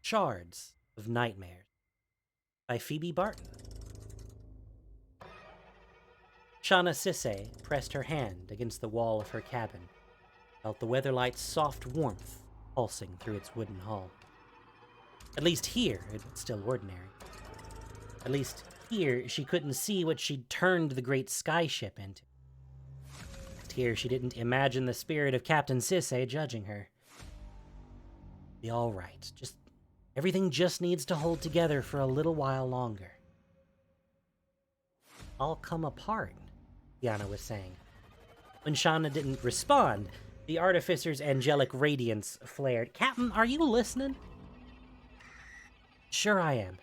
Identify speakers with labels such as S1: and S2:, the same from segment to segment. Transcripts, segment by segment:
S1: Shards of Nightmares by Phoebe Barton. Shauna Sisse pressed her hand against the wall of her cabin, felt the Weatherlight's soft warmth pulsing through its wooden hull. At least here, it was still ordinary. At least here, she couldn't see what she'd turned the great skyship into. Here, she didn't imagine the spirit of Captain Sisse judging her. Be all right. Everything just needs to hold together for a little while longer. All come apart, Tiana was saying. When Shauna didn't respond, the Artificer's angelic radiance flared. Captain, are you listening? Sure I am,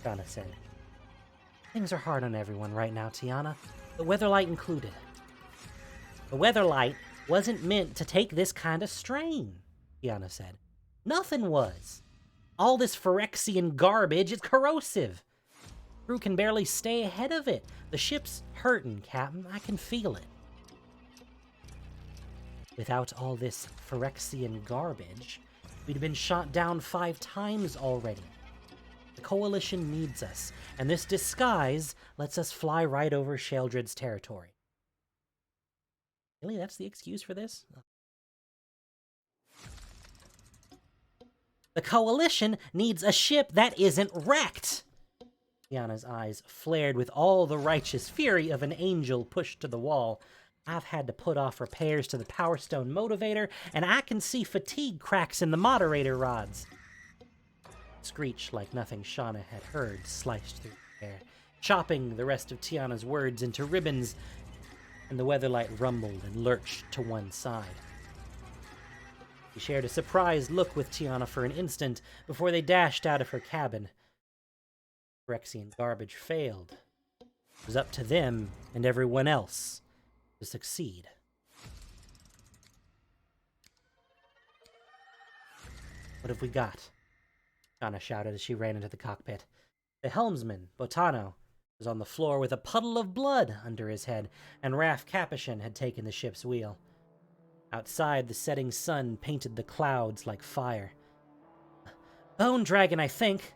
S1: Shauna said. Things are hard on everyone right now, Tiana, the Weatherlight included. The Weatherlight wasn't meant to take this kind of strain, Tiana said. Nothing was. All this Phyrexian garbage is corrosive. Crew can barely stay ahead of it. The ship's hurting, Captain. I can feel it. Without all this Phyrexian garbage, we'd been shot down 5 times already. The Coalition needs us, and this disguise lets us fly right over Sheldred's territory. Really? That's the excuse for this? The Coalition needs a ship that isn't wrecked! Tiana's eyes flared with all the righteous fury of an angel pushed to the wall. I've had to put off repairs to the Power Stone motivator, and I can see fatigue cracks in the moderator rods. Screech like nothing Shauna had heard sliced through the air, chopping the rest of Tiana's words into ribbons, and the Weatherlight rumbled and lurched to one side. She shared a surprised look with Tiana for an instant before they dashed out of her cabin. Phyrexian garbage failed. It was up to them and everyone else to succeed. What have we got? Shauna shouted as she ran into the cockpit. The helmsman, Botano, was on the floor with a puddle of blood under his head, and Raf Capuchin had taken the ship's wheel. Outside, the setting sun painted the clouds like fire. Bone dragon, I think.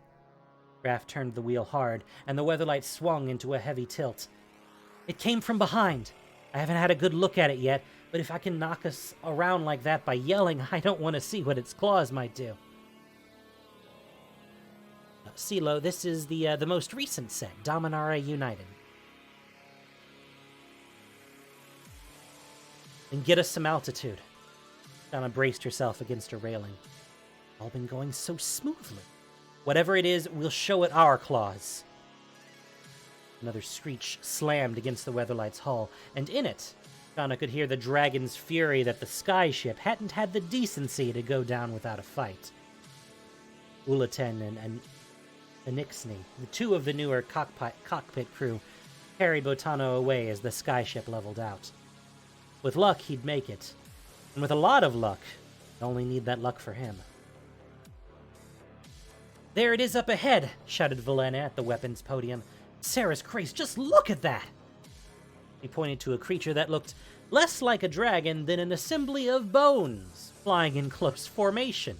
S1: Raf turned the wheel hard, and the Weatherlight swung into a heavy tilt. It came from behind. I haven't had a good look at it yet, but if I can knock us around like that by yelling, I don't want to see what its claws might do. CeeLo, this is the most recent set, Dominaria United. And get us some altitude. Shauna braced herself against a railing. All been going so smoothly. Whatever it is, we'll show it our claws. Another screech slammed against the Weatherlight's hull, and in it, Shauna could hear the dragon's fury that the skyship hadn't had the decency to go down without a fight. Ulaten and Anixni, the 2 of the newer cockpit crew, carried Botano away as the skyship leveled out. With luck, he'd make it. And with a lot of luck, you'd only need that luck for him. There it is up ahead, shouted Velena at the weapons podium. Sarah's Christ, just look at that! He pointed to a creature that looked less like a dragon than an assembly of bones, flying in close formation.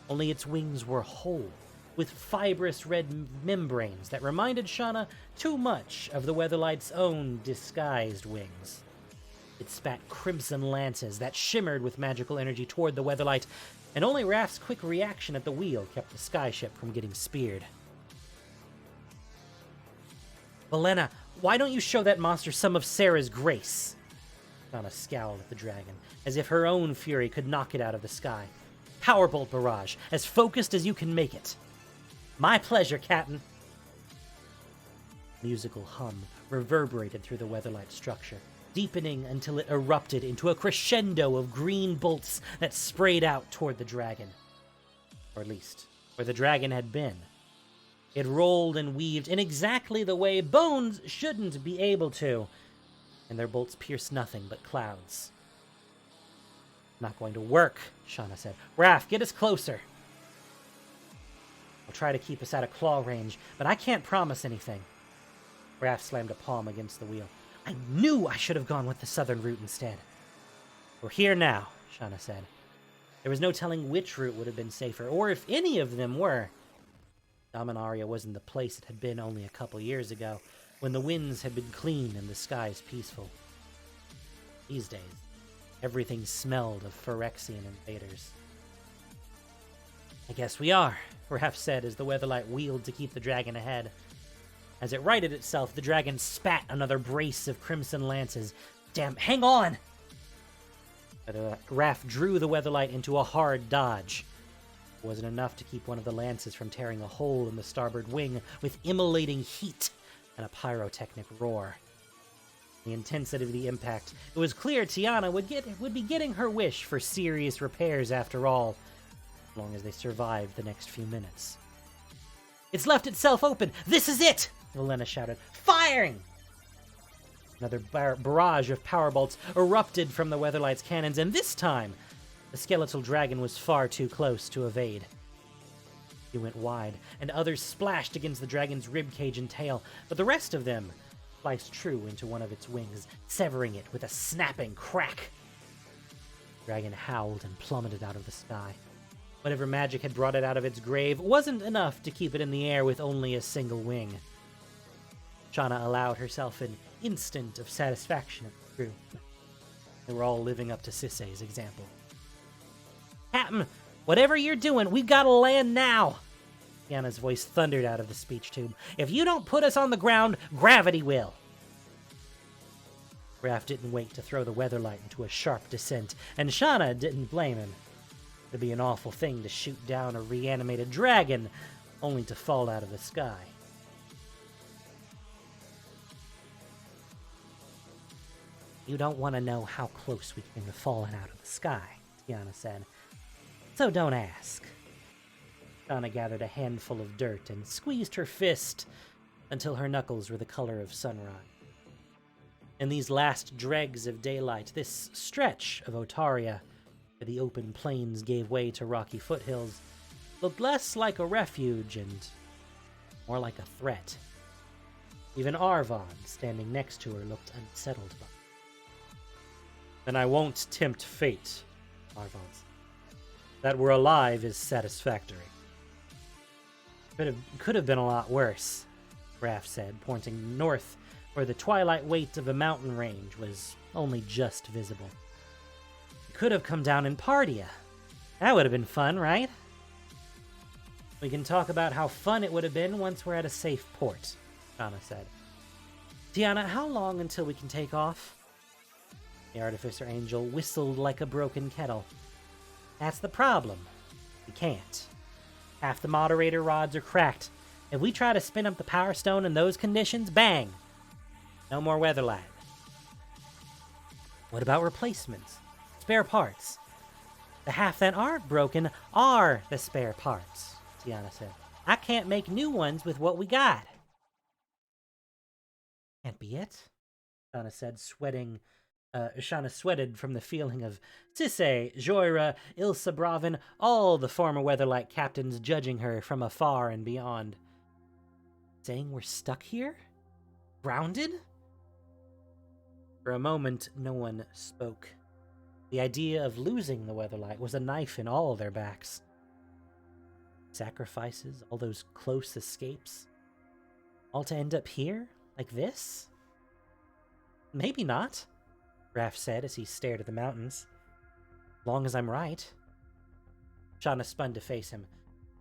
S1: Only its wings were whole, with fibrous red membranes that reminded Shauna too much of the Weatherlight's own disguised wings. It spat crimson lances that shimmered with magical energy toward the Weatherlight, and only Raf's quick reaction at the wheel kept the skyship from getting speared. Velena, why don't you show that monster some of Sarah's grace? Shauna scowled at the dragon, as if her own fury could knock it out of the sky. Powerbolt barrage, as focused as you can make it. My pleasure, Captain. Musical hum reverberated through the Weatherlight structure, deepening until it erupted into a crescendo of green bolts that sprayed out toward the dragon. Or at least, where the dragon had been. It rolled and weaved in exactly the way bones shouldn't be able to, and their bolts pierced nothing but clouds. Not going to work, Shauna said. Raf, get us closer. I'll try to keep us out of claw range, but I can't promise anything. Raf slammed a palm against the wheel. I knew I should have gone with the southern route instead. We're here now, Shauna said. There was no telling which route would have been safer, or if any of them were. Dominaria wasn't the place it had been only a couple years ago, when the winds had been clean and the skies peaceful. These days, everything smelled of Phyrexian invaders. I guess we are, Raph said as the Weatherlight wheeled to keep the dragon ahead. As it righted itself, the dragon spat another brace of crimson lances. Damn, hang on! But Raph drew the Weatherlight into a hard dodge. It wasn't enough to keep one of the lances from tearing a hole in the starboard wing with immolating heat and a pyrotechnic roar. The intensity of the impact, it was clear Tiana would be getting her wish for serious repairs after all, as long as they survived the next few minutes. It's left itself open! This is it! Elena shouted. Firing! Another barrage of power bolts erupted from the Weatherlight's cannons, and this time, the skeletal dragon was far too close to evade. He went wide, and others splashed against the dragon's ribcage and tail, but the rest of them sliced true into one of its wings, severing it with a snapping crack. The dragon howled and plummeted out of the sky. Whatever magic had brought it out of its grave wasn't enough to keep it in the air with only a single wing. Shauna allowed herself an instant of satisfaction at the crew. They were all living up to Sisei's example. Captain, whatever you're doing, we've got to land now! Tiana's voice thundered out of the speech tube. If you don't put us on the ground, gravity will! Raph didn't wait to throw the Weatherlight into a sharp descent, and Shauna didn't blame him. It'd be an awful thing to shoot down a reanimated dragon, only to fall out of the sky. You don't want to know how close we came to falling out of the sky, Tiana said. So don't ask. Shauna gathered a handful of dirt and squeezed her fist until her knuckles were the color of sunrise. In these last dregs of daylight, this stretch of Otaria, where the open plains gave way to rocky foothills, looked less like a refuge and more like a threat. Even Arvon, standing next to her, looked unsettled by it. Then I won't tempt fate, Arvon said. That we're alive is satisfactory. Could have been a lot worse, Raph said, pointing north where the twilight weight of a mountain range was only just visible. Could have come down in Pardia. That would have been fun, right? We can talk about how fun it would have been once we're at a safe port, Shauna said. Tiana, how long until we can take off? The Artificer Angel whistled like a broken kettle. That's the problem. We can't. Half the moderator rods are cracked. If we try to spin up the Power Stone in those conditions, bang! No more Weatherlight. What about replacements? Spare parts? The half that aren't broken are the spare parts, Tiana said. I can't make new ones with what we got. Can't be it, Shauna said, sweating. Shauna sweated from the feeling of Sisei, Joira, Ilsa Bravin, all the former Weatherlight captains judging her from afar and beyond. Saying we're stuck here? Grounded? For a moment, no one spoke. The idea of losing the Weatherlight was a knife in all their backs. Sacrifices, all those close escapes, all to end up here? Like this? Maybe not, Raph said as he stared at the mountains. Long as I'm right. Shauna spun to face him.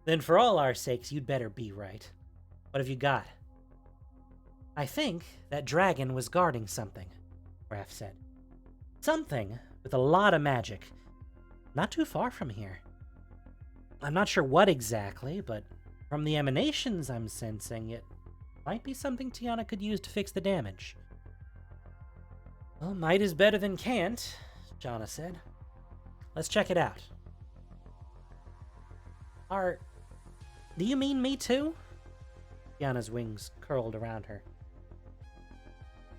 S1: Then for all our sakes, you'd better be right. What have you got? I think that dragon was guarding something, Raph said. Something with a lot of magic. Not too far from here. I'm not sure what exactly, but from the emanations I'm sensing, it might be something Tiana could use to fix the damage. Well, might is better than can't, Shauna said. Let's check it out. Do you mean me too? Tiana's wings curled around her.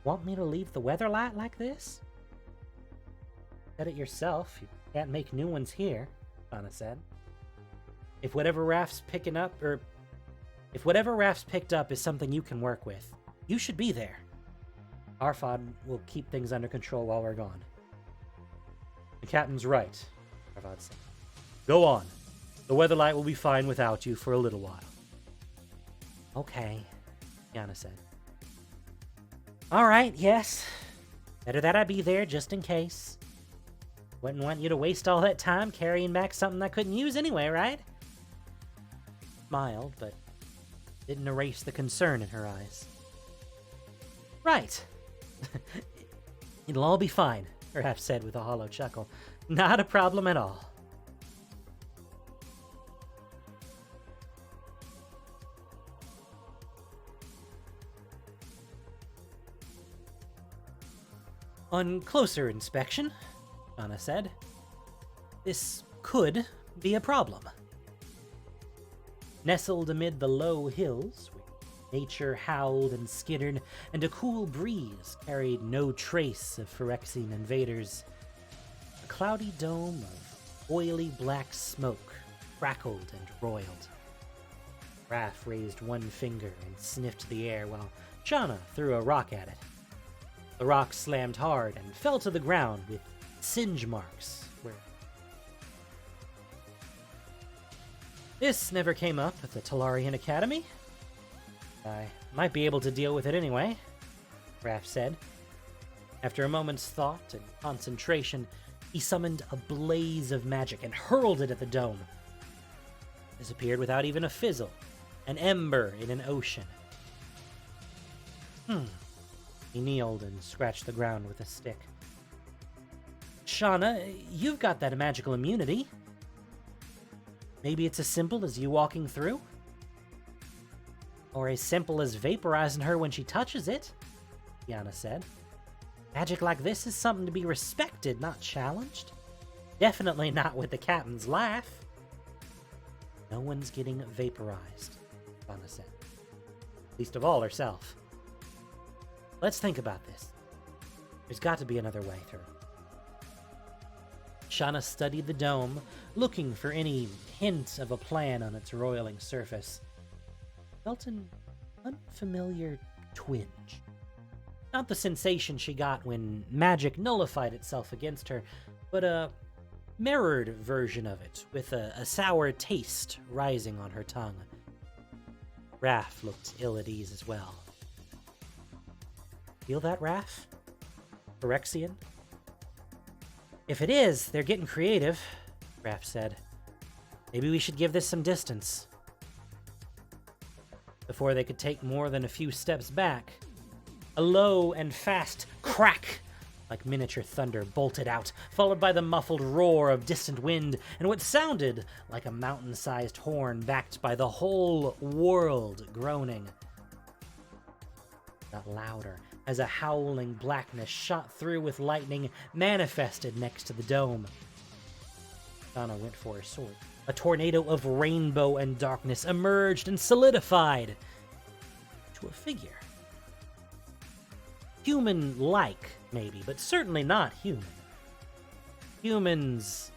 S1: Want me to leave the Weatherlight like this? Said it yourself. You can't make new ones here, Shauna said. If whatever Raph's picked up is something you can work with, you should be there. Arfad will keep things under control while we're gone. The captain's right, Arfad said. Go on. The Weatherlight will be fine without you for a little while. Okay, Tiana said. All right, yes. Better that I be there just in case. Wouldn't want you to waste all that time carrying back something I couldn't use anyway, right? Smiled, but didn't erase the concern in her eyes. Right. It'll all be fine, Raph said with a hollow chuckle. Not a problem at all. On closer inspection, Anna said, this could be a problem. Nestled amid the low hills, where nature howled and skittered, and a cool breeze carried no trace of Phyrexian invaders, a cloudy dome of oily black smoke crackled and roiled. Raph raised one finger and sniffed the air while Shauna threw a rock at it. The rock slammed hard and fell to the ground with singe marks. This never came up at the Talarian Academy. I might be able to deal with it anyway, Raph said. After a moment's thought and concentration, he summoned a blaze of magic and hurled it at the dome. It disappeared without even a fizzle, an ember in an ocean. He kneeled and scratched the ground with a stick. Shauna, you've got that magical immunity. Maybe it's as simple as you walking through? Or as simple as vaporizing her when she touches it, Tiana said. Magic like this is something to be respected, not challenged. Definitely not with the captain's laugh. No one's getting vaporized, Shauna said. Least of all herself. Let's think about this. There's got to be another way through. Shauna studied the dome, looking for any hint of a plan on its roiling surface. Felt an unfamiliar twinge. Not the sensation she got when magic nullified itself against her, but a mirrored version of it, with a sour taste rising on her tongue. Raph looked ill at ease as well. Feel that, Raph? Phyrexian? If it is, they're getting creative, Raph said. Maybe we should give this some distance. Before they could take more than a few steps back, a low and fast crack like miniature thunder bolted out, followed by the muffled roar of distant wind and what sounded like a mountain-sized horn backed by the whole world groaning. Got louder as a howling blackness shot through with lightning manifested next to the dome. Donna went for her sword. A tornado of rainbow and darkness emerged and solidified to a figure. Human-like, maybe, but certainly not human. Humans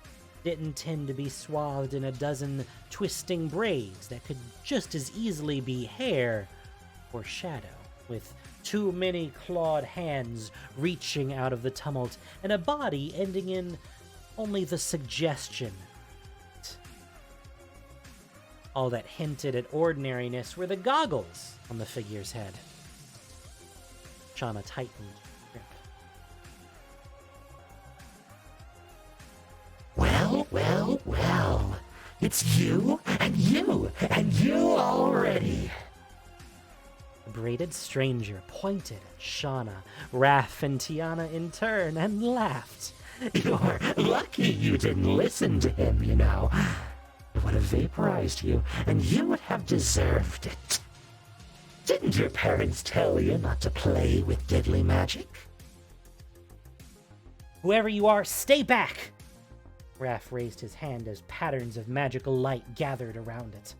S1: didn't tend to be swathed in a dozen twisting braids that could just as easily be hair or shadow, with too many clawed hands reaching out of the tumult, and a body ending in only the suggestion. All that hinted at ordinariness were the goggles on the figure's head. Shauna tightened her grip.
S2: Well. It's you and you already.
S1: The braided stranger pointed at Shauna, Raph, and Tiana in turn and laughed.
S2: You're lucky you didn't listen to him, you know. He would have vaporized you, and you would have deserved it. Didn't your parents tell you not to play with deadly magic?
S1: Whoever you are, stay back! Raph raised his hand as patterns of magical light gathered around it.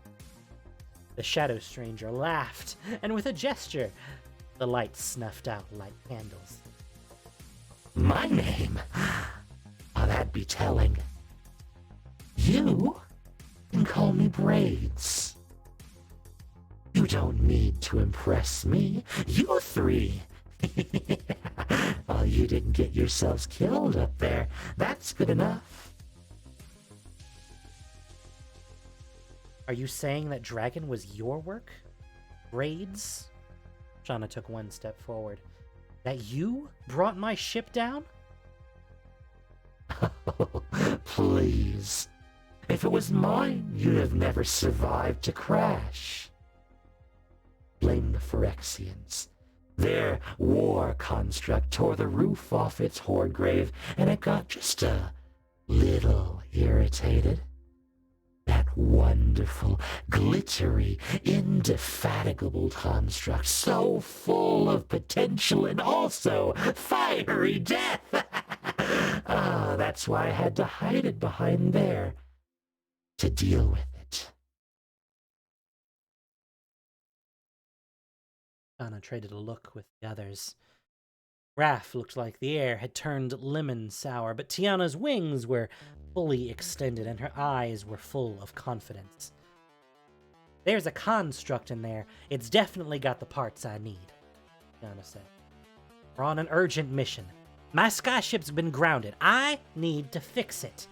S1: The shadow stranger laughed, and with a gesture, the light snuffed out like candles.
S2: My name? Oh, that'd be telling. You can call me Braids. You don't need to impress me. You three. Well, you didn't get yourselves killed up there. That's good enough.
S1: Are you saying that dragon was your work? Raids? Shauna took one step forward. That you brought my ship down?
S2: Oh, please. If it was mine, you'd have never survived to crash. Blame the Phyrexians. Their war construct tore the roof off its horde grave, and it got just a little irritated. That wonderful, glittery, indefatigable construct, so full of potential and also fiery death. That's why I had to hide it behind there, to deal with it.
S1: Anna traded a look with the others. Raph looked like the air had turned lemon sour, but Tiana's wings were fully extended and her eyes were full of confidence. There's a construct in there. It's definitely got the parts I need, Tiana said. We're on an urgent mission. My skyship's been grounded. I need to fix it.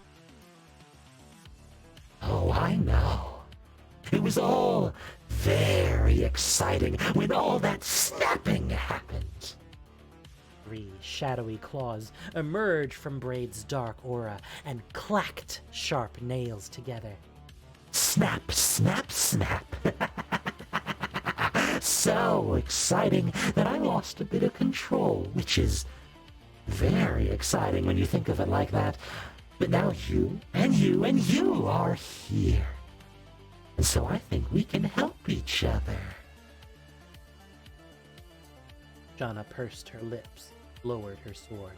S2: Oh, I know. It was all very exciting when all that snapping happened.
S1: 3 shadowy claws emerged from Braid's dark aura and clacked sharp nails together.
S2: Snap, snap, snap. So exciting that I lost a bit of control, which is very exciting when you think of it like that. But now you and you and you are here. And so I think we can help each other.
S1: Shauna pursed her lips, lowered her sword.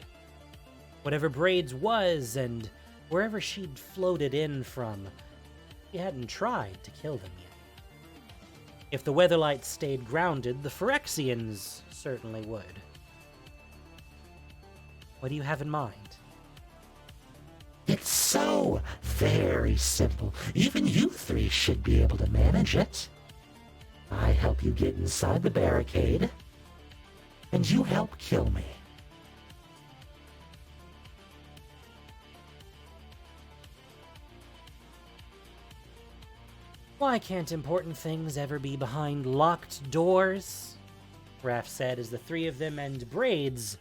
S1: Whatever Braid's was, and wherever she'd floated in from, she hadn't tried to kill them yet. If the Weatherlight stayed grounded, the Phyrexians certainly would. What do you have in mind?
S2: It's so very simple. Even you 3 should be able to manage it. I help you get inside the barricade, and you help kill me.
S1: Why can't important things ever be behind locked doors? Raph said as the 3 of them and Braids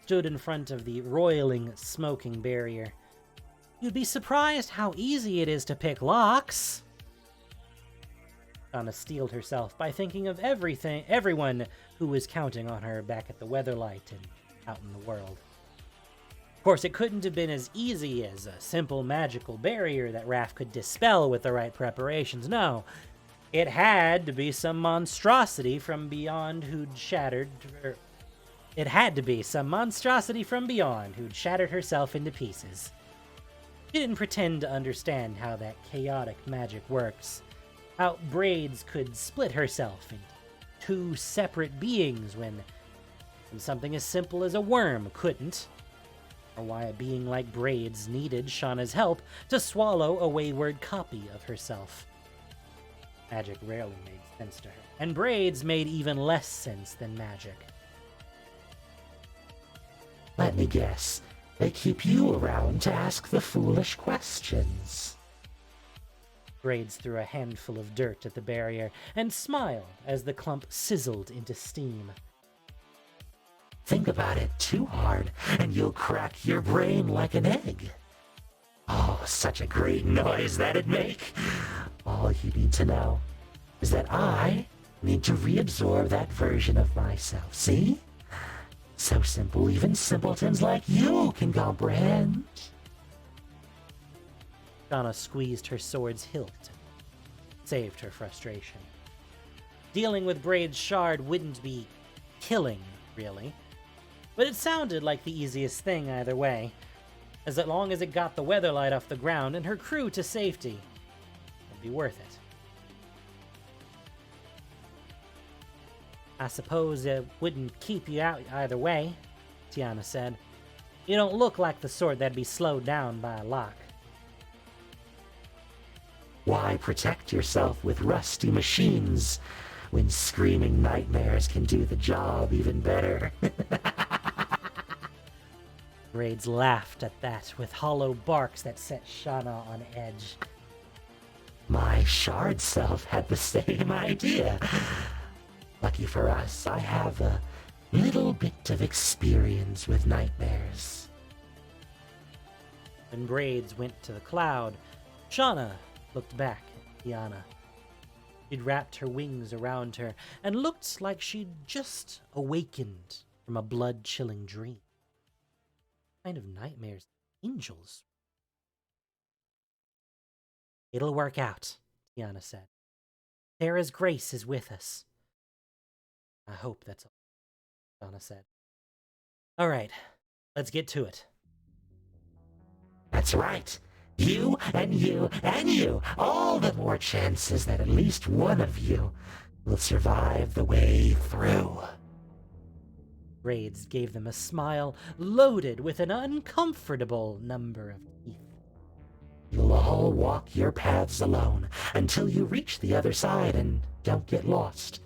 S1: stood in front of the roiling, smoking barrier. You'd be surprised how easy it is to pick locks. Shauna steeled herself by thinking of everyone who was counting on her back at the Weatherlight and out in the world. Of course, it couldn't have been as easy as a simple magical barrier that Raph could dispel with the right preparations. No, it had to be some monstrosity from beyond who'd shattered herself into pieces. She didn't pretend to understand how that chaotic magic works, how Braids could split herself into 2 separate beings when something as simple as a worm couldn't, or why a being like Braids needed Shauna's help to swallow a wayward copy of herself. Magic rarely made sense to her, and Braids made even less sense than magic.
S2: Let me guess. They keep you around to ask the foolish questions.
S1: Braids threw a handful of dirt at the barrier and smiled as the clump sizzled into steam.
S2: Think about it too hard, and you'll crack your brain like an egg. Oh, such a great noise that'd make. All you need to know is that I need to reabsorb that version of myself, see? So simple, even simpletons like you can comprehend.
S1: Shauna squeezed her sword's hilt and saved her frustration. Dealing with Braid's shard wouldn't be killing, really. But it sounded like the easiest thing either way, as long as it got the Weatherlight off the ground and her crew to safety, it'd be worth it. I suppose it wouldn't keep you out either way, Tiana said. You don't look like the sort that'd be slowed down by a lock.
S2: Why protect yourself with rusty machines when screaming nightmares can do the job even better?
S1: Braids laughed at that with hollow barks that set Shauna on edge.
S2: My shard self had the same idea. Lucky for us, I have a little bit of experience with nightmares.
S1: When Braids went to the cloud, Shauna looked back at Tiana. She'd wrapped her wings around her and looked like she'd just awakened from a blood-chilling dream. What kind of nightmares angels? It'll work out, Tiana said. Sarah's grace is with us. I hope that's all, Shauna said. All right, let's get to it.
S2: That's right. You and you and you. All the more chances that at least one of you will survive the way through.
S1: Braids gave them a smile loaded with an uncomfortable number of teeth.
S2: You'll all walk your paths alone until you reach the other side and don't get lost.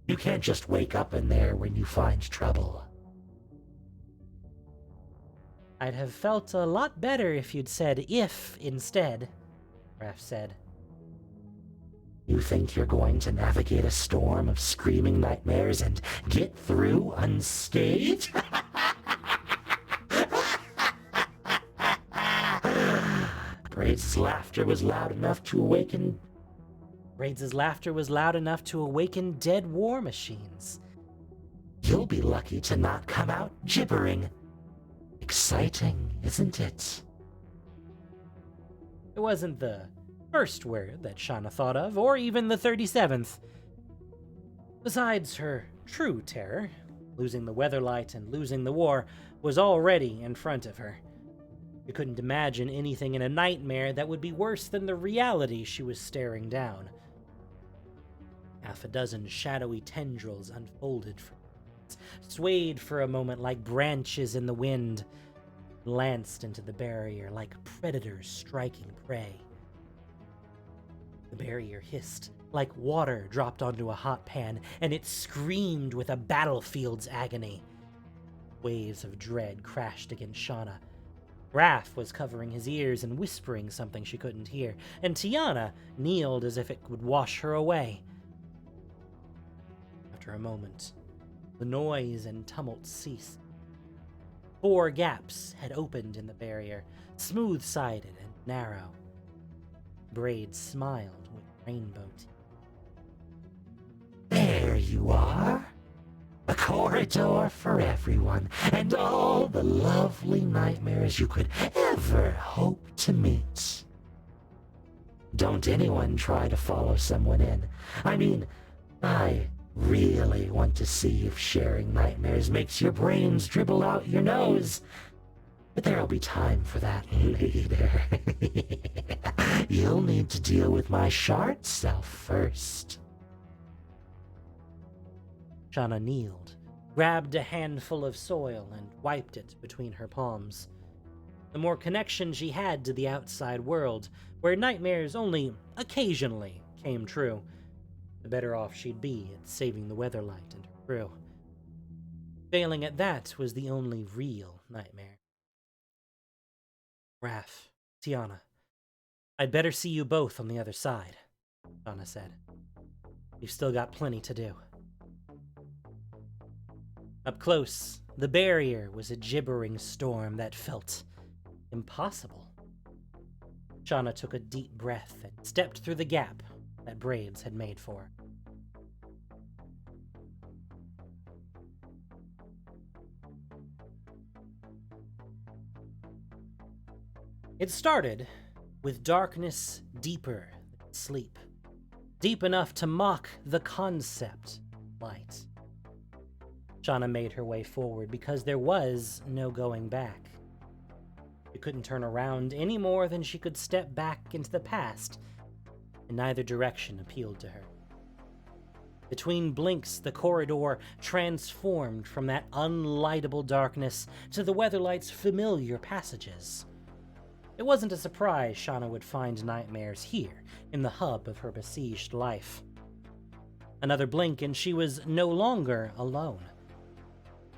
S2: You can't just wake up in there when you find trouble.
S1: I'd have felt a lot better if you'd said if instead, Raph said.
S2: You think you're going to navigate a storm of screaming nightmares and get through unscathed? Braids' laughter was loud enough to awaken...
S1: Braids' laughter was loud enough to awaken dead war machines.
S2: You'll be lucky to not come out gibbering. Exciting, isn't it?
S1: It wasn't the first word that Shauna thought of, or even the 37th. Besides, her true terror, losing the Weatherlight and losing the war, was already in front of her. She couldn't imagine anything in a nightmare that would be worse than the reality she was staring down. Half a dozen shadowy tendrils unfolded from swayed for a moment like branches in the wind, lanced into the barrier like predators striking prey. The barrier hissed like water dropped onto a hot pan, and it screamed with a battlefield's agony. Waves of dread crashed against Shauna. Raph was covering his ears and whispering something she couldn't hear, and Tiana kneeled as if it would wash her away. After a moment, the noise and tumult ceased. 4 gaps had opened in the barrier, smooth-sided and narrow. Braids smiled with rainbow teeth.
S2: There you are. A corridor for everyone, and all the lovely nightmares you could ever hope to meet. Don't anyone try to follow someone in. I mean, I really want to see if sharing nightmares makes your brains dribble out your nose. But there'll be time for that later. You'll need to deal with my shard self first.
S1: Shauna kneeled, grabbed a handful of soil, and wiped it between her palms. The more connection she had to the outside world, where nightmares only occasionally came true, the better off she'd be at saving the Weatherlight and her crew. Failing at that was the only real nightmare. Raph, Tiana, I'd better see you both on the other side, Shauna said. We've still got plenty to do. Up close, the barrier was a gibbering storm that felt impossible. Shauna took a deep breath and stepped through the gap that Braids had made for her. It started with darkness deeper than sleep, deep enough to mock the concept of light. Shauna made her way forward because there was no going back. She couldn't turn around any more than she could step back into the past, and neither direction appealed to her. Between blinks, the corridor transformed from that unlightable darkness to the Weatherlight's familiar passages. It wasn't a surprise Shauna would find nightmares here, in the hub of her besieged life. Another blink and she was no longer alone.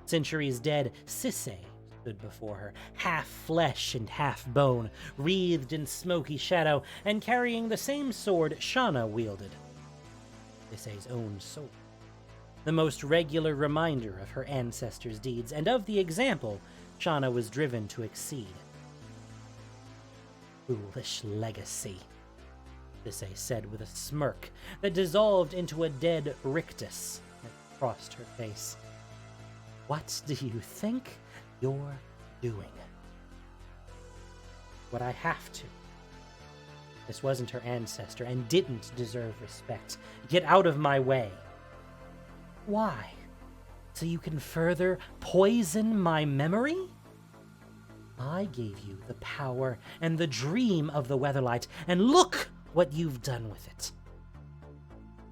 S1: Centuries dead Sisse stood before her, half flesh and half bone, wreathed in smoky shadow, and carrying the same sword Shauna wielded. Sisay's own sword. The most regular reminder of her ancestors' deeds, and of the example Shauna was driven to exceed. Foolish legacy, Sisay said with a smirk that dissolved into a dead rictus that crossed her face. What do you think you're doing? What I have to. This wasn't her ancestor and didn't deserve respect. Get out of my way. Why? So you can further poison my memory? I gave you the power and the dream of the Weatherlight, and look what you've done with it.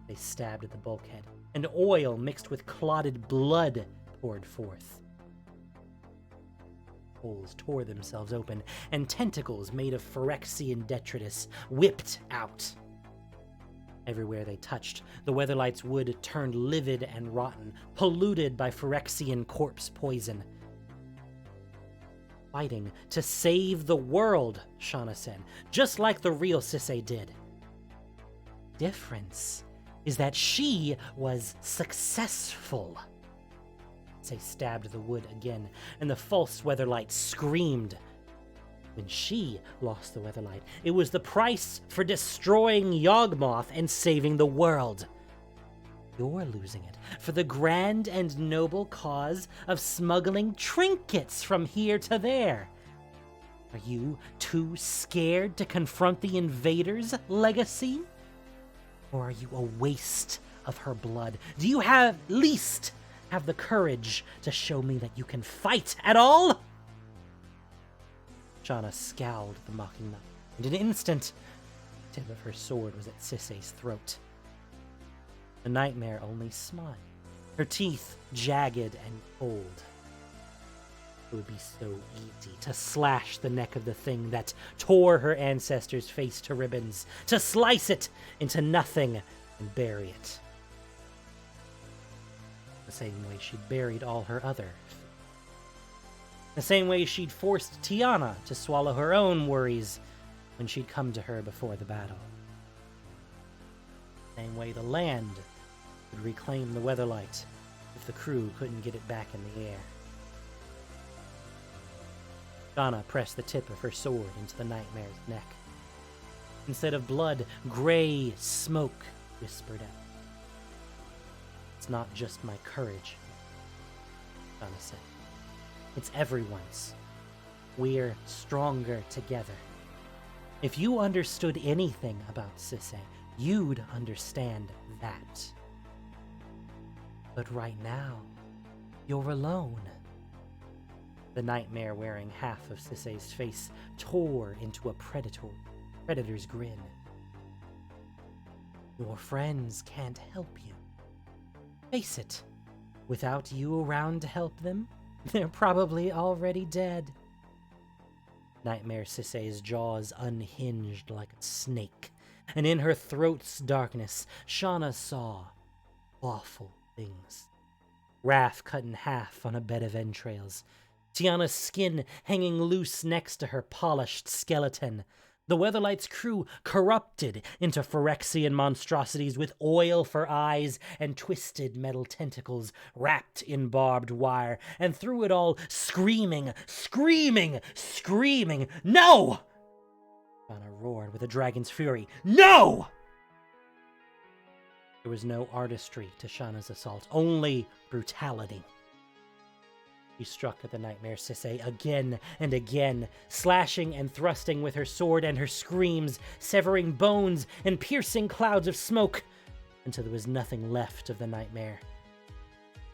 S1: They stabbed at the bulkhead, and oil mixed with clotted blood poured forth. Holes tore themselves open, and tentacles made of Phyrexian detritus whipped out. Everywhere they touched, the Weatherlight's wood turned livid and rotten, polluted by Phyrexian corpse poison. Fighting to save the world, Shauna said, just like the real Sisay did. Difference is that she was successful. Sisay stabbed the wood again, and the false Weatherlight screamed. When she lost the Weatherlight, it was the price for destroying Yawgmoth and saving the world. You're losing it for the grand and noble cause of smuggling trinkets from here to there. Are you too scared to confront the invaders, Legacy? Or are you a waste of her blood? Do you at least have the courage to show me that you can fight at all? Shauna scowled at the mocking knife, and in an instant, the tip of her sword was at Sisay's throat. The nightmare only smiled, her teeth jagged and cold. It would be so easy to slash the neck of the thing that tore her ancestors' face to ribbons, to slice it into nothing and bury it. The same way she'd buried all her other. The same way she'd forced Tiana to swallow her own worries when she'd come to her before the battle. The same way the land would reclaim the Weatherlight if the crew couldn't get it back in the air. Shauna pressed the tip of her sword into the nightmare's neck. Instead of blood, gray smoke whispered out. It's not just my courage, Shauna said. It's everyone's. We're stronger together. If you understood anything about Sisay, you'd understand that. But right now, you're alone. The nightmare wearing half of Sisay's face tore into a predator's grin. Your friends can't help you. Face it, without you around to help them, they're probably already dead. Nightmare Sisay's jaws unhinged like a snake, and in her throat's darkness, Shauna saw awful things. Wrath cut in half on a bed of entrails, Tiana's skin hanging loose next to her polished skeleton, the Weatherlight's crew corrupted into Phyrexian monstrosities with oil for eyes and twisted metal tentacles wrapped in barbed wire, and through it all, screaming, no! Shauna roared with a dragon's fury, no! There was no artistry to Shauna's assault, only brutality. She struck at the nightmare Sisay again and again, slashing and thrusting with her sword and her screams, severing bones and piercing clouds of smoke, until there was nothing left of the nightmare.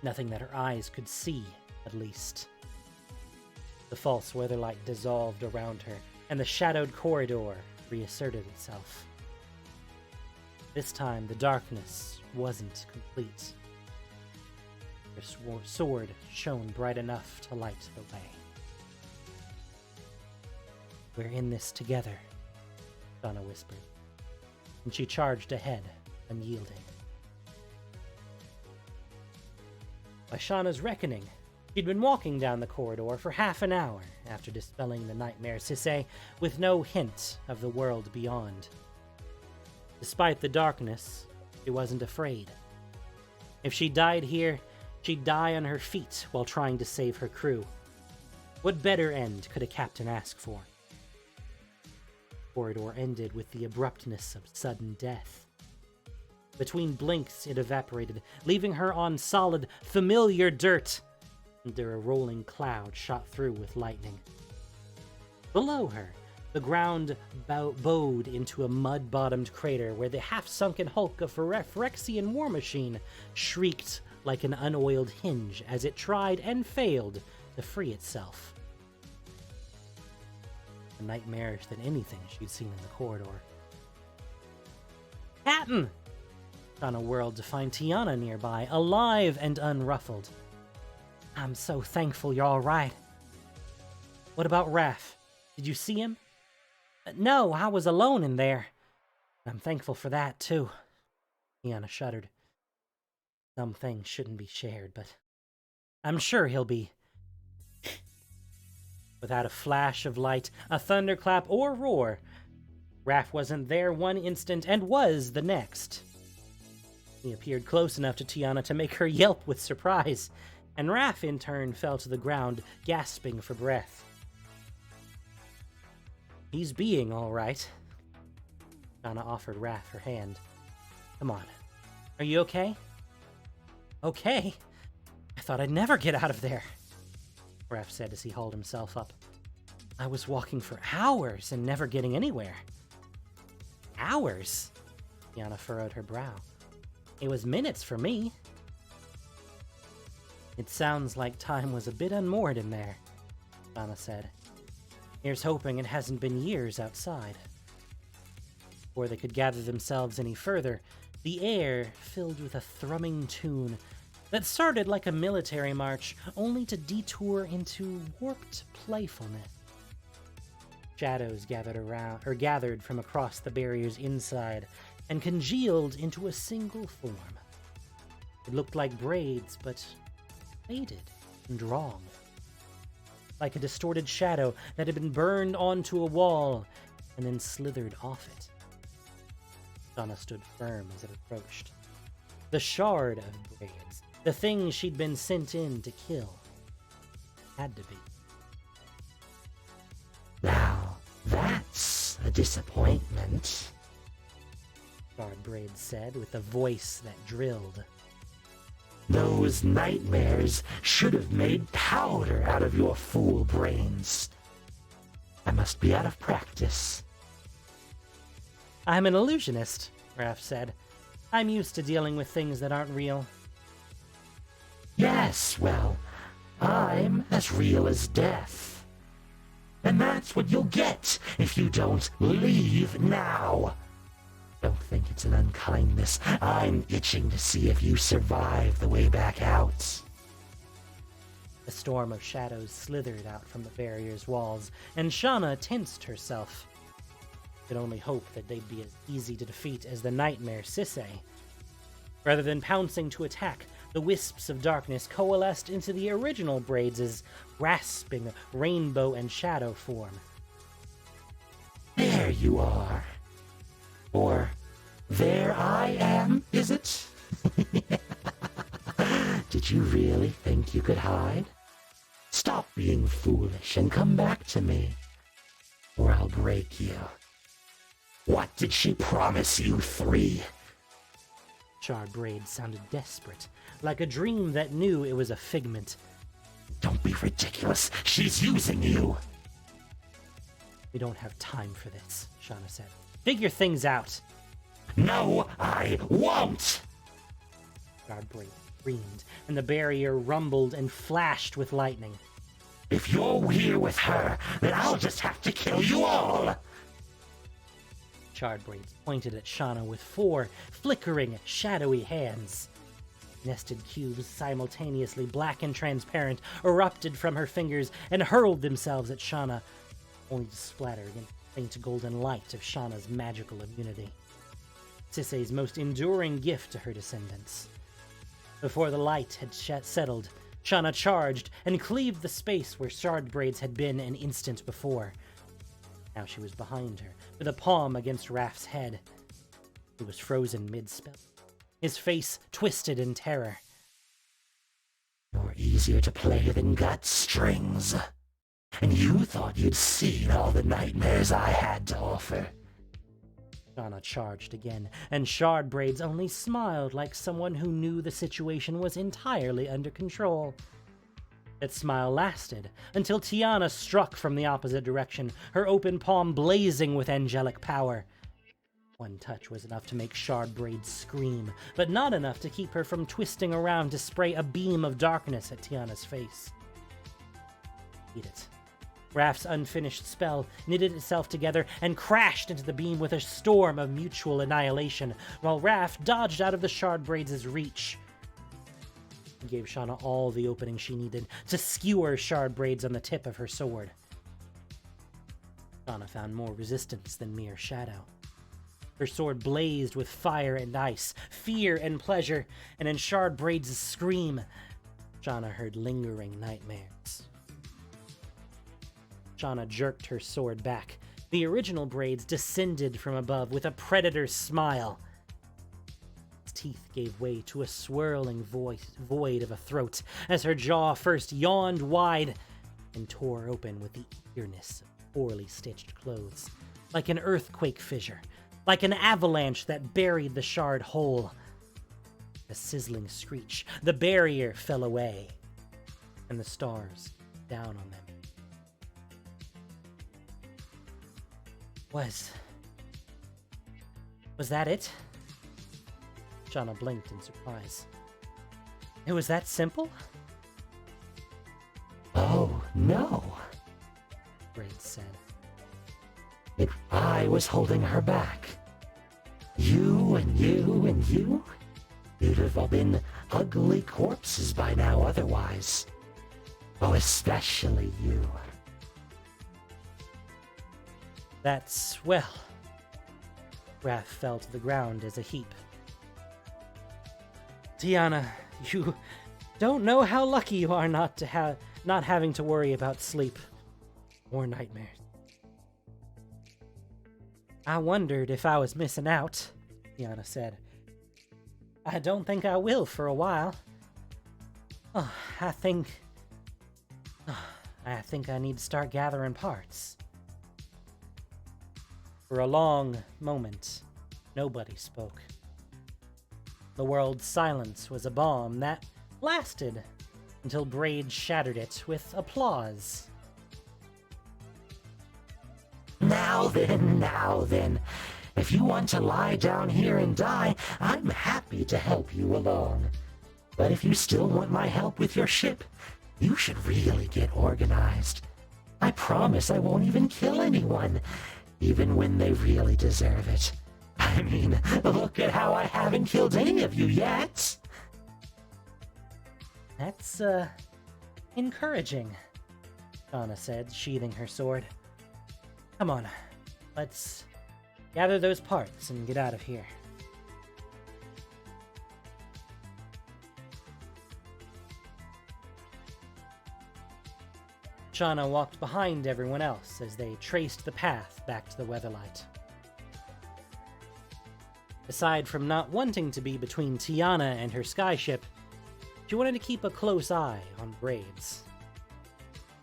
S1: Nothing that her eyes could see, at least. The false Weatherlight dissolved around her, and the shadowed corridor reasserted itself. This time, the darkness wasn't complete. Her sword shone bright enough to light the way. We're in this together, Shauna whispered, and she charged ahead, unyielding. By Shauna's reckoning, She'd been walking down the corridor for half an hour after dispelling the nightmare Sisse with no hint of the world beyond. Despite the darkness, she wasn't afraid. If she died here, she'd die on her feet while trying to save her crew. What better end could a captain ask for? The corridor ended with the abruptness of sudden death. Between blinks, it evaporated, leaving her on solid, familiar dirt, under a rolling cloud shot through with lightning. Below her, the ground bowed into a mud-bottomed crater where the half-sunken hulk of a Phyrexian war machine shrieked like an unoiled hinge as it tried and failed to free itself. A nightmarish than anything she'd seen in the corridor. Captain! Shana whirled to find Tiana nearby, alive and unruffled. I'm so thankful you're all right. What about Raph? Did you see him? No, I was alone in there. I'm thankful for that, too. Tiana shuddered. Some things shouldn't be shared, but I'm sure he'll be. Without a flash of light, a thunderclap, or roar, Raph wasn't there one instant and was the next. He appeared close enough to Tiana to make her yelp with surprise, and Raph in turn fell to the ground, gasping for breath. He's being all right. Tiana offered Raph her hand. Come on. Are you okay? Okay? I thought I'd never get out of there, Raph said as he hauled himself up. I was walking for hours and never getting anywhere. Hours? Tiana furrowed her brow. It was minutes for me. It sounds like time was a bit unmoored in there, Tiana said. Here's hoping it hasn't been years outside. Before they could gather themselves any further, the air filled with a thrumming tune that started like a military march, only to detour into warped playfulness. Shadows gathered from across the barrier's inside and congealed into a single form. It looked like braids, but faded and wrong. Like a distorted shadow that had been burned onto a wall and then slithered off it. Shana stood firm as it approached. The shard of braids, the thing she'd been sent in to kill, had to be.
S2: Now, that's a disappointment,
S1: Shard Braid said with a voice that drilled.
S2: Those nightmares should have made powder out of your fool brains. I must be out of practice.
S1: I'm an illusionist, Raph said. I'm used to dealing with things that aren't real.
S2: Yes, well, I'm as real as death. And that's what you'll get if you don't leave now. Don't think it's an unkindness. I'm itching to see if you survive the way back out.
S1: A storm of shadows slithered out from the barrier's walls, and Shana tensed herself. Could only hope that they'd be as easy to defeat as the nightmare Sisse. Rather than pouncing to attack, the wisps of darkness coalesced into the original braids' rasping rainbow and shadow form.
S2: There you are. Or, there I am, is it? Did you really think you could hide? Stop being foolish and come back to me, or I'll break you. What did she promise you, 3?
S1: Shard Braid sounded desperate, like a dream that knew it was a figment.
S2: Don't be ridiculous. She's using you.
S1: We don't have time for this, Shana said. Figure things out.
S2: No, I won't!
S1: Shard Braid screamed, and the barrier rumbled and flashed with lightning.
S2: If you're here with her, then I'll just have to kill you all!
S1: Shard Braids pointed at Shana with 4 flickering, shadowy hands. Nested cubes, simultaneously black and transparent, erupted from her fingers and hurled themselves at Shana, only to splatter against the faint golden light of Shana's magical immunity. Sisse's most enduring gift to her descendants. Before the light had settled, Shauna charged and cleaved the space where Shard Braids had been an instant before. Now she was behind her, with a palm against Raph's head. He was frozen mid-spell, his face twisted in terror.
S2: You're easier to play than gut strings. And you thought you'd seen all the nightmares I had to offer.
S1: Shauna charged again, and Shard Braids only smiled like someone who knew the situation was entirely under control. That smile lasted until Tiana struck from the opposite direction, her open palm blazing with angelic power. One touch was enough to make Shard Braids scream, but not enough to keep her from twisting around to spray a beam of darkness at Tiana's face. Eat it. Raph's unfinished spell knitted itself together and crashed into the beam with a storm of mutual annihilation, while Raph dodged out of the Shard Braids' reach. He gave Shauna all the opening she needed to skewer Shard Braids on the tip of her sword. Shauna found more resistance than mere shadow. Her sword blazed with fire and ice, fear and pleasure, and in Shard Braids' scream, Shauna heard lingering nightmares. Shauna jerked her sword back. The original braids descended from above with a predator's smile. Its teeth gave way to a swirling void of a throat as her jaw first yawned wide and tore open with the eagerness of poorly stitched clothes, like an earthquake fissure, like an avalanche that buried the shard whole. A sizzling screech, the barrier fell away, and the stars down on them. Was that it? Shauna blinked in surprise. It was that simple?
S2: Oh, no,
S1: Braids said.
S2: I was holding her back. You and you and you, you'd have all been ugly corpses by now otherwise. Oh, especially you.
S1: That's, well... Raph fell to the ground as a heap. Tiana, you don't know how lucky you are not having to worry about sleep or nightmares. I wondered if I was missing out, Tiana said. I don't think I will for a while. Oh, I think I need to start gathering parts. For a long moment, nobody spoke. The world's silence was a bomb that lasted until Braid shattered it with applause.
S2: Now then, if you want to lie down here and die, I'm happy to help you along. But if you still want my help with your ship, you should really get organized. I promise I won't even kill anyone, even when they really deserve it. I mean, look at how I haven't killed any of you yet.
S1: That's, encouraging, Shauna said, sheathing her sword. Come on, let's gather those parts and get out of here. Shauna walked behind everyone else as they traced the path back to the Weatherlight. Aside from not wanting to be between Tiana and her skyship, she wanted to keep a close eye on Braids.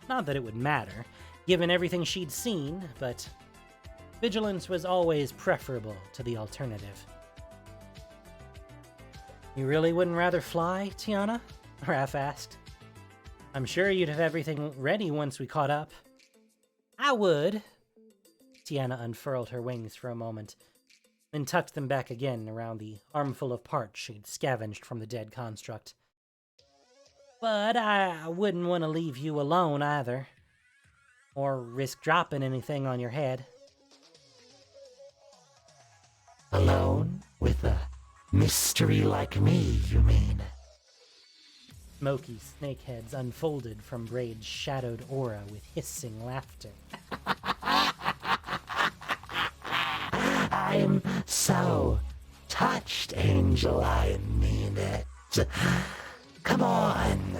S1: Not that it would matter, given everything she'd seen, but vigilance was always preferable to the alternative. You really wouldn't rather fly, Tiana? Raph asked. I'm sure you'd have everything ready once we caught up. I would. Tiana unfurled her wings for a moment, then tucked them back again around the armful of parts she'd scavenged from the dead construct. But I wouldn't want to leave you alone either, or risk dropping anything on your head.
S2: Alone? With a mystery like me, you mean?
S1: Smoky snakeheads unfolded from Braid's shadowed aura with hissing laughter.
S2: I'm so touched, Angel, I mean it. Come on,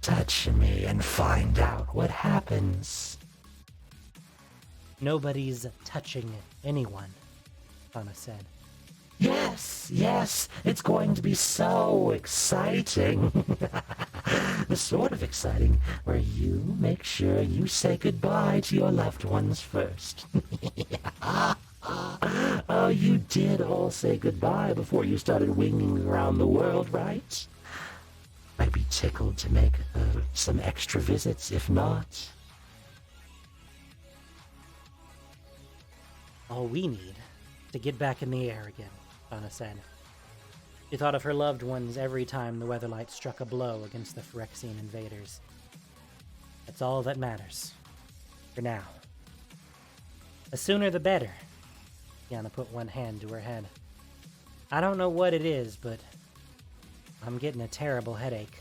S2: touch me and find out what happens.
S1: Nobody's touching anyone, Shauna said.
S2: Yes, it's going to be so exciting. The sort of exciting where you make sure you say goodbye to your loved ones first. Oh, you did all say goodbye before you started winging around the world, right? I'd be tickled to make some extra visits, if not.
S1: All we need to get back in the air again, Shauna said. She thought of her loved ones every time the Weatherlight struck a blow against the Phyrexian invaders. That's all that matters. For now. The sooner the better. Tiana put one hand to her head. I don't know what it is, but I'm getting a terrible headache.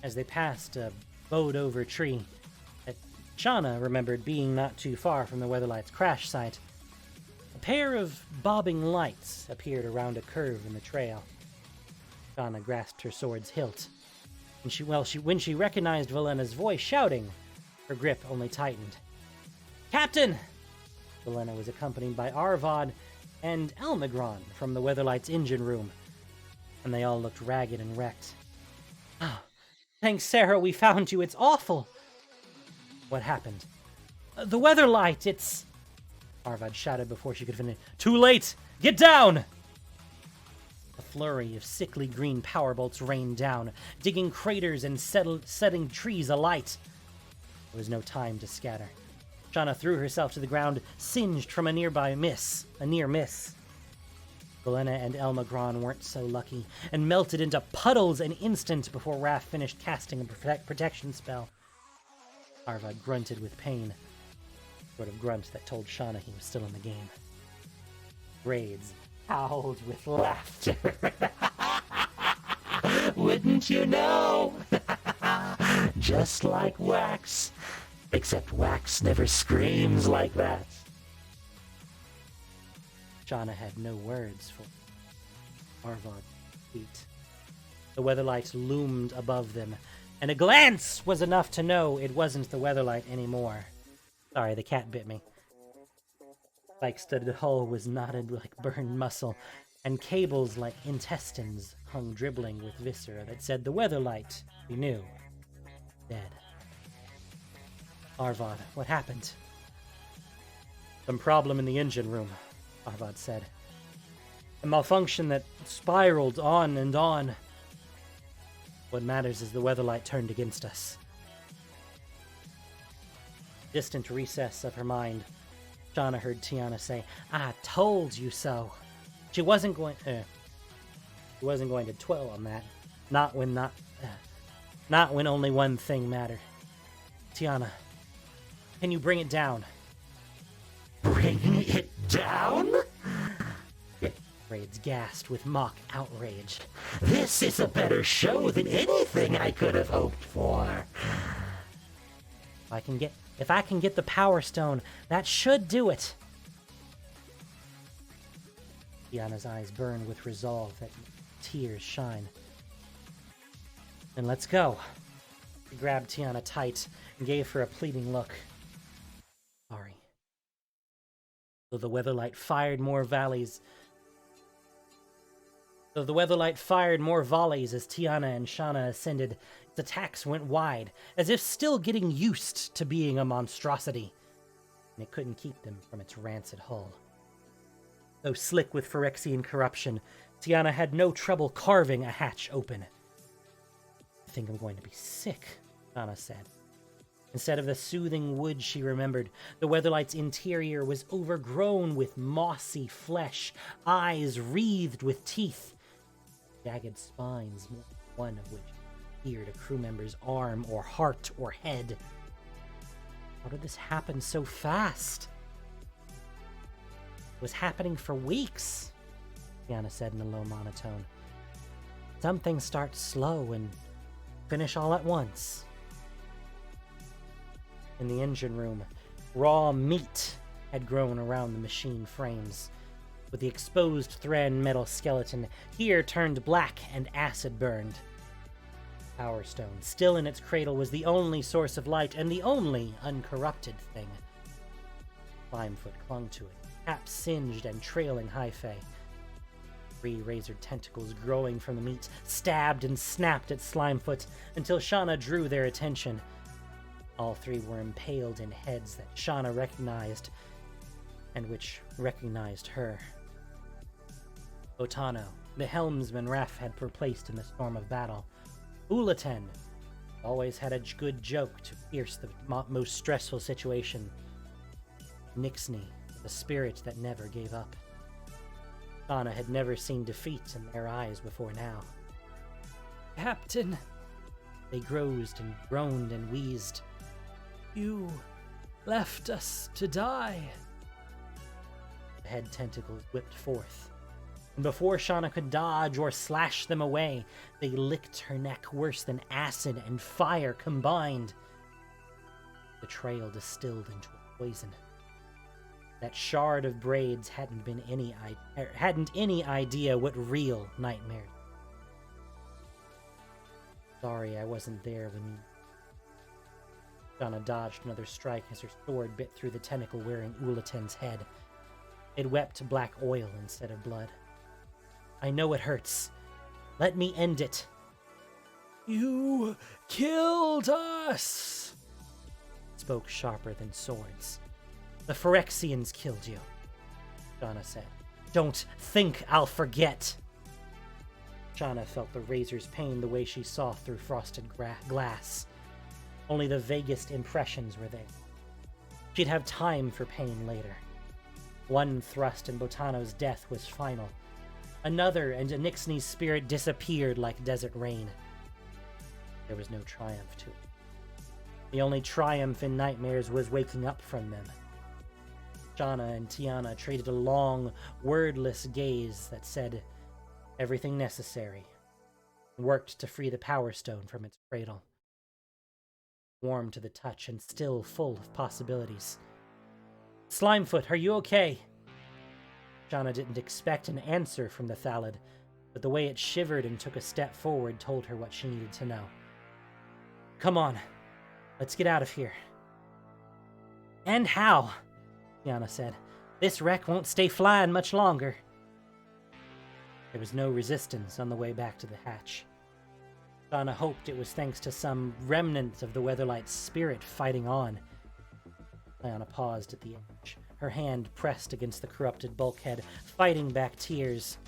S1: As they passed a bowed-over tree that Shauna remembered being not too far from the Weatherlight's crash site, a pair of bobbing lights appeared around a curve in the trail. Shauna grasped her sword's hilt, and when she recognized Valena's voice shouting, her grip only tightened. Captain! Valena was accompanied by Arvad and Almagron from the Weatherlight's engine room, and they all looked ragged and wrecked. Oh, thanks, Sarah, we found you. It's awful. What happened? The Weatherlight, it's... Arvad shouted before she could finish. Too late! Get down! A flurry of sickly green power bolts rained down, digging craters and setting trees alight. There was no time to scatter. Shauna threw herself to the ground, singed from a near miss. Valena and Elmagron weren't so lucky, and melted into puddles an instant before Raph finished casting a protection spell. Arvad grunted with pain, sort of grunt that told Shauna he was still in the game. Raids howled with laughter.
S2: Wouldn't you know? Just like Wax. Except Wax never screams like that.
S1: Shauna had no words for Arvad's feet. The Weatherlight loomed above them, and a glance was enough to know it wasn't the Weatherlight anymore. Sorry, the cat bit me. Spike-studded hull was knotted like burned muscle, and cables like intestines hung dribbling with viscera that said the Weatherlight, we knew, dead. Arvad, what happened? Some problem in the engine room, Arvad said. A malfunction that spiraled on and on. What matters is the Weatherlight turned against us. Distant recess of her mind, Shauna heard Tiana say, I told you so. She wasn't going to dwell on that. Not when only one thing mattered. Tiana, can you bring it down?
S2: Bring it down?
S1: Raids gasped with mock outrage.
S2: This is a better show than anything I could have hoped for.
S1: If I can get the Power Stone, that should do it. Tiana's eyes burned with resolve that tears shine. Then let's go. He grabbed Tiana tight and gave her a pleading look. Sorry. Though the Weatherlight fired more volleys as Tiana and Shauna ascended, its attacks went wide, as if still getting used to being a monstrosity, and it couldn't keep them from its rancid hull. Though slick with Phyrexian corruption, Tiana had no trouble carving a hatch open. I think I'm going to be sick, Shauna said. Instead of the soothing wood she remembered, the Weatherlight's interior was overgrown with mossy flesh, eyes wreathed with teeth, jagged spines, one of which appeared a crew member's arm or heart or head. How did this happen so fast? It was happening for weeks, Tiana said in a low monotone. Some things start slow and finish all at once. In the engine room, raw meat had grown around the machine frames, with the exposed thread metal skeleton here turned black and acid burned. Power Stone, still in its cradle, was the only source of light and the only uncorrupted thing. Slimefoot clung to it, cap singed and trailing Hi-Fey. 3 razored tentacles growing from the meat stabbed and snapped at Slimefoot until Shauna drew their attention. All 3 were impaled in heads that Shauna recognized, and which recognized her. Otano, the helmsman Raph had replaced in the storm of battle. Ulaten always had a good joke to pierce the most stressful situation. Nixney, the spirit that never gave up. Shauna had never seen defeat in their eyes before now. "Captain," they groaned and wheezed. "You left us to die." The head tentacles whipped forth, and before Shauna could dodge or slash them away, they licked her neck worse than acid and fire combined. Betrayal distilled into a poison. That shard of braids hadn't any idea what real nightmare. "Sorry I wasn't there when you..." Shauna dodged another strike as her sword bit through the tentacle wearing Ulaten's head. It wept black oil instead of blood. "I know it hurts. Let me end it." "You killed us!" Spoke sharper than swords. "The Phyrexians killed you," Shauna said. "Don't think I'll forget." Shauna felt the razor's pain the way she saw through frosted glass. Only the vaguest impressions were there. She'd have time for pain later. One thrust and Botano's death was final. Another, and Nixney's spirit disappeared like desert rain. There was no triumph to it. The only triumph in nightmares was waking up from them. Shauna and Tiana traded a long, wordless gaze that said everything necessary, and worked to free the Power Stone from its cradle. Warm to the touch and still full of possibilities. "Slimefoot, are you okay?" Shauna didn't expect an answer from the Thalid, but the way it shivered and took a step forward told her what she needed to know. "Come on, let's get out of here." "And how?" Tiana said. "This wreck won't stay flying much longer." There was no resistance on the way back to the hatch. Shauna hoped it was thanks to some remnant of the Weatherlight's spirit fighting on. Tiana paused at the edge, her hand pressed against the corrupted bulkhead, fighting back tears.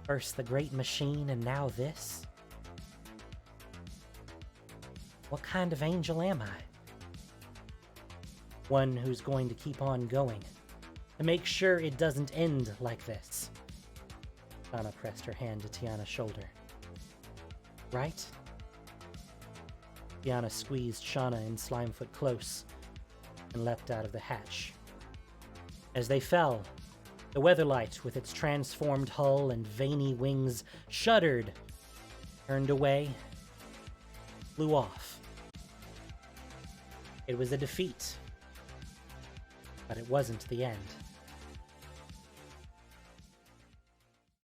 S1: First the great machine, and now this? What kind of angel am I? One who's going to keep on going, to make sure it doesn't end like this. Shauna pressed her hand to Tiana's shoulder. Right? Tiana squeezed Shauna and Slimefoot close and leapt out of the hatch. As they fell, the Weatherlight, with its transformed hull and veiny wings, shuddered, turned away, flew off. It was a defeat, but it wasn't the end.